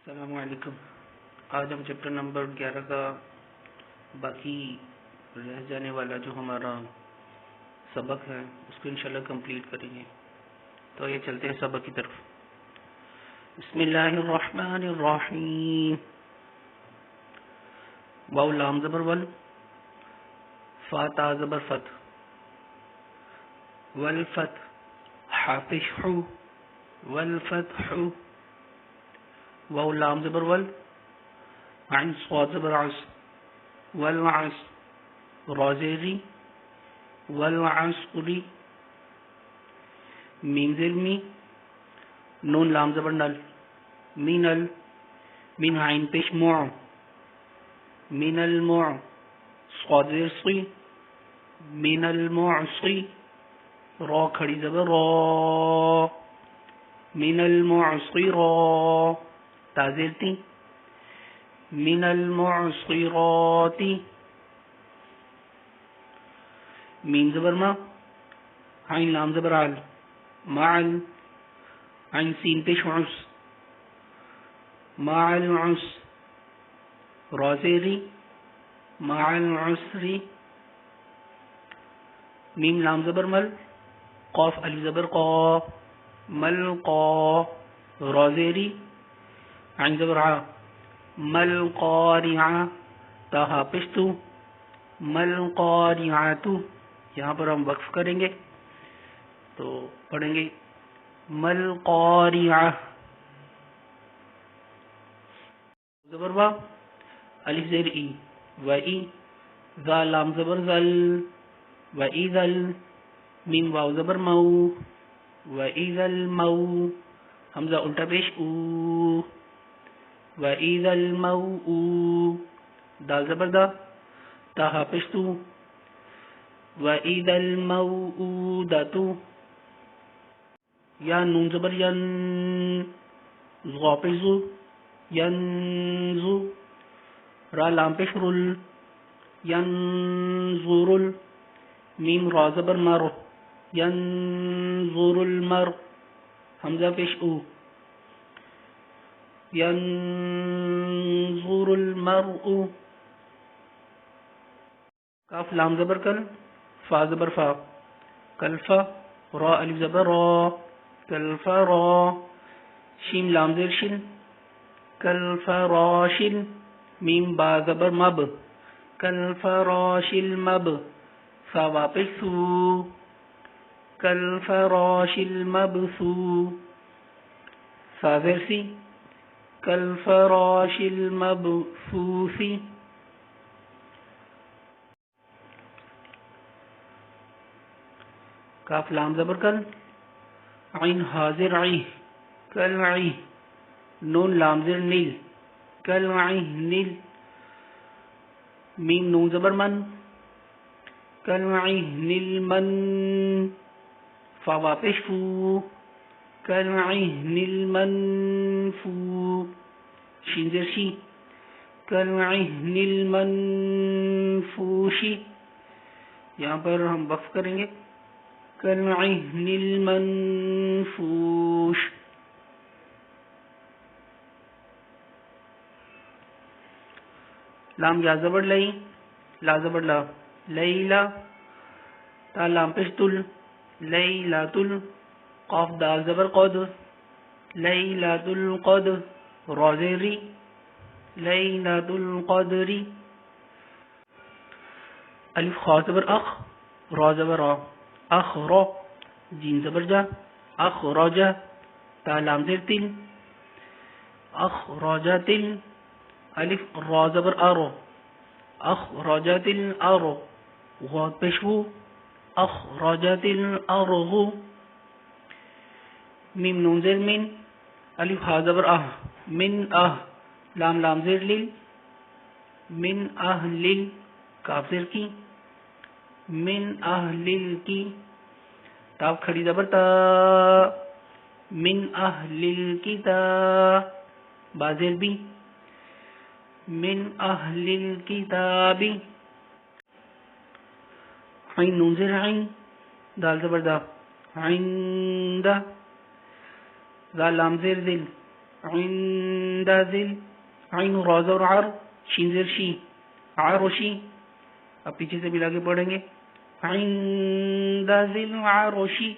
السلام علیکم۔ آج ہم چیپٹر نمبر 11 کا باقی رہ جانے والا جو ہمارا سبق ہے اس کو انشاءاللہ کمپلیٹ کریں گے۔ تو یہ چلتے ہیں سبق کی طرف۔ بسم اللہ الرحمن الرحیم۔ واو لام زبر ول، فا تا زبر فت، والفتح حافظ حو، والفتح، واو لام زبر ول، عین صاد زبر عس، والعص، رازیری، والعصری، میم زیر می، نون لام زبر نل، مینل، مین عین پیش مع، من المع، صاد زیر صی، من المعصی، را کھڑی زبر را، من المعصرات، تا زیر تی، من المعصرات، میم زبر ما، عین لام زبر عل، معل، عین سین پیش عس، مع العس، را زیری، مع العسری، میم لام زبر مل، قاف الف زبر قا، ملقا، را زیری، عین زبر ع، ملقارعہ، تا حافظ تو، ملقارعۃ۔ یہاں پر ہم وقف کریں گے تو پڑھیں گے ملقارعہ، زبر وا، الف زیر ای، وئی، ذا لام زبر ذل، وَإِذَا، میم واو زبر مو، وَإِذَا المو، حمزہ الٹا پیش او، وَإِذَا الموء، دال زبر دا، تا حافظ تو، وَإِذَا الموءودۃ، یا نون زبر ین، ضا پیش زو، ینزو، را لام پیش رل، ینظرل، میم را زبر مر، ینظر المر، حمزہ پیش او، ینظر المرء، کاف لام زبر کل، فا زبر فا، کلفا، را الف زبر را، کلفرا، شین لام زیر شن، کلفراشل، میم با زبر مب، کلفراش المب، فا واپس سو، کلفراش المبثو، سا زیر سی، کلفراش المبثوث، کاف لام زبر کل، عین حاضر عی، کلعی، نون لام زیر نیل، کلعی نیل، میم نون زبر من، کلعہن المن، فا واپس فو، کلعہن المنفو، شین زیر شی، کلعہن المنفوش، یہاں پر ہم وقف کریں گے، کلعہن المنفوش، لام یا زبر لئی، لا زبر لا، لیلا، تا لام پیش تل، لیلۃ، قاف دال زبر قد، لیلۃ القدر، را زیری، لیلۃ القدر، الف خا زبر اخ، را زبر را، اخرا، جیم زبر جا، اخرج، تا لام زیر تل، اخرجت، الف را زبر ارو، اخرجت الارض، غاد پیشو، اخرجت الارض، میم نون زیر من، الف ہا زبر اہ، من اہ، لام زیر لیل، من اہل، کاف زیر کی، من اہل کی، تاف کھڑی زبر تا، من اہل الکتاب، با زیر بی، من اہل الکتاب، عین نون زیر عین، دال زبر دا، عند، ذا لام زیر ذل، عند ذل عین را زبر عر شین زیر شی عرشی. اب پیچھے سے ملا کے پڑھیں گے عند ذل عرشی.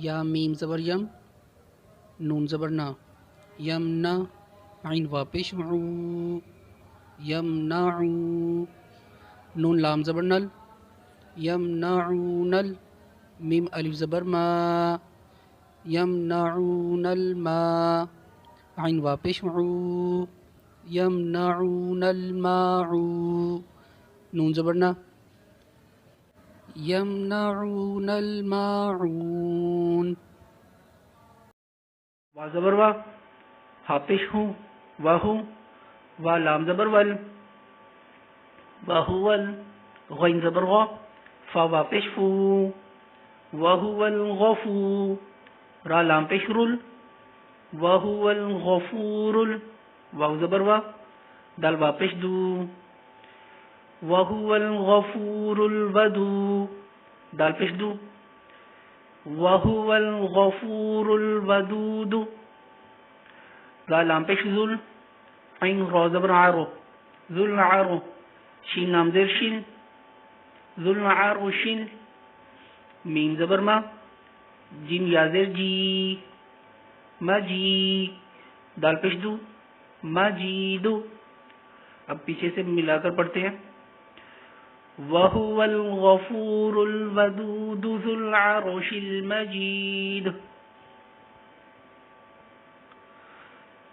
یا میم زبر یم نون زبر نا یمنا عین واپش عو یمنعو. نون لام زبر نل یمنعون میم الف زبر ما یمنعون الماء عین واپش عو یمنعون الماء. نون زبر نا یمنعون الماعون. وا زبر وا حاپش ہوں واہو وا لام زبر ول واہول. غین زبر غا فا واپش فو وهو الغفور. را لام پیش رول وهو الغفور. واو زبر وا دال واپش دو وهو الغفور الودود. دال پیش دو وهو الغفور الودود. لام پیش ذل عین را زبر عارو ذل عارو شین لام زیر شین ذل عارو شین. میم زبر ما جیم یا زیر جی مجی. دال پیش دو مجیدو. اب پیچھے سے ملا کر پڑھتے ہیں وَهُوَ الْغَفُورُ الْوَدُودُ ذُو الْعَرْشِ الْمَجِيدُ.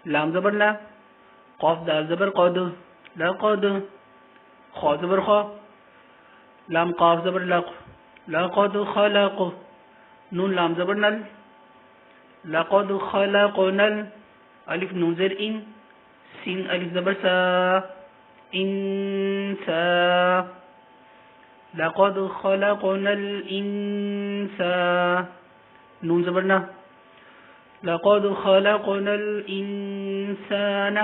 لام زبر لا قاف دال زبر قد لقد. خا زبر خا لام قاف زبر لق لقد خلق. نون لام زبر نل لقد خلقنا. الف نون زیر ان سین الف زبر سا انسا. لقد خلقنا الانسان. نون زبر نا لقد خلقنا الانسان.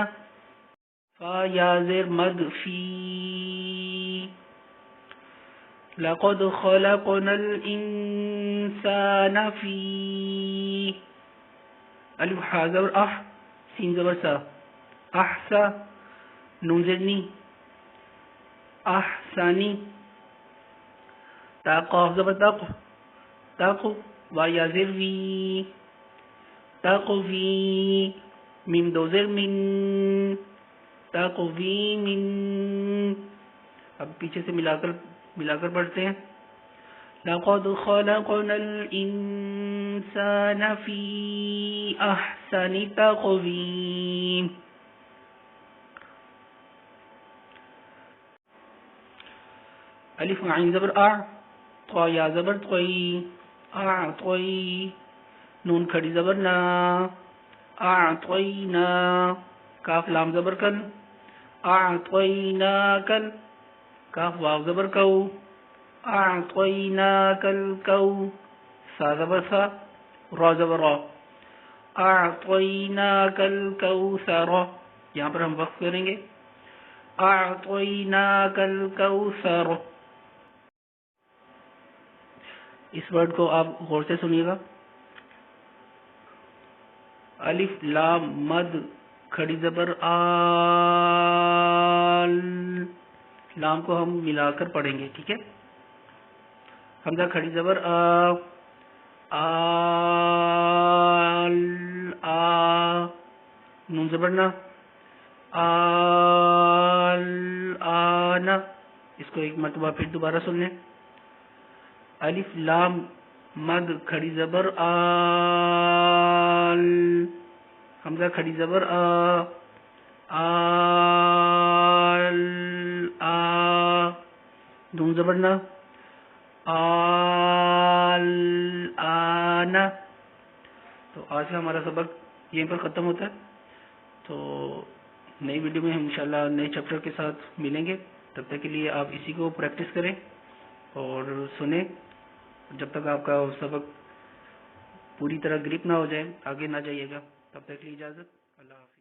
فا یا زیر مد فی لقد خلقنا الانسان فی. الف حا زبر اح سین زبر سا احسا. نون زیر نی احسانی. تا قاف زبر تق تقو وا یا زیر وی تقوی. میم دو زیر من تقوی من. اب پیچھے سے ملا کر پڑھتے ہیں لقد خلقنا الانسان فی احسن تقویم. الف عین زبر اع طا یا زبر طوی اعطوی. نون کھڑی زبر نا اعطوینا. کاف لام زبر کل اعطویناکل. کاف واو زبر کو اعطویناکل کو. سا زبر سا را زبر را اعطویناکل کوثر. یہاں پر ہم وقف کریں گے اعطویناکل کوثر. اس ورڈ کو آپ غور سے سنیے گا. الف لام مد کھڑی زبر آل. لام کو ہم ملا کر پڑھیں گے ٹھیک ہے. حمزہ کھڑی زبر آل آ. نون زبر نا آل آنا. اس کو ایک مرتبہ پھر دوبارہ سن لیں. الف لام مد کھڑی زبر آل. حمزہ کھڑی زبر آل آ. نون زبر نا آل آنا. تو آج کا ہمارا سبق یہیں پر ختم ہوتا ہے. تو نئی ویڈیو میں ہم انشاءاللہ نئے چیپٹر کے ساتھ ملیں گے. تب تک کے لیے آپ اسی کو پریکٹس کریں اور سنیں. جب تک آپ کا سبق پوری طرح گرپ نہ ہو جائے آگے نہ جائیے گا. تب تک کے لیے اجازت. اللہ حافظ.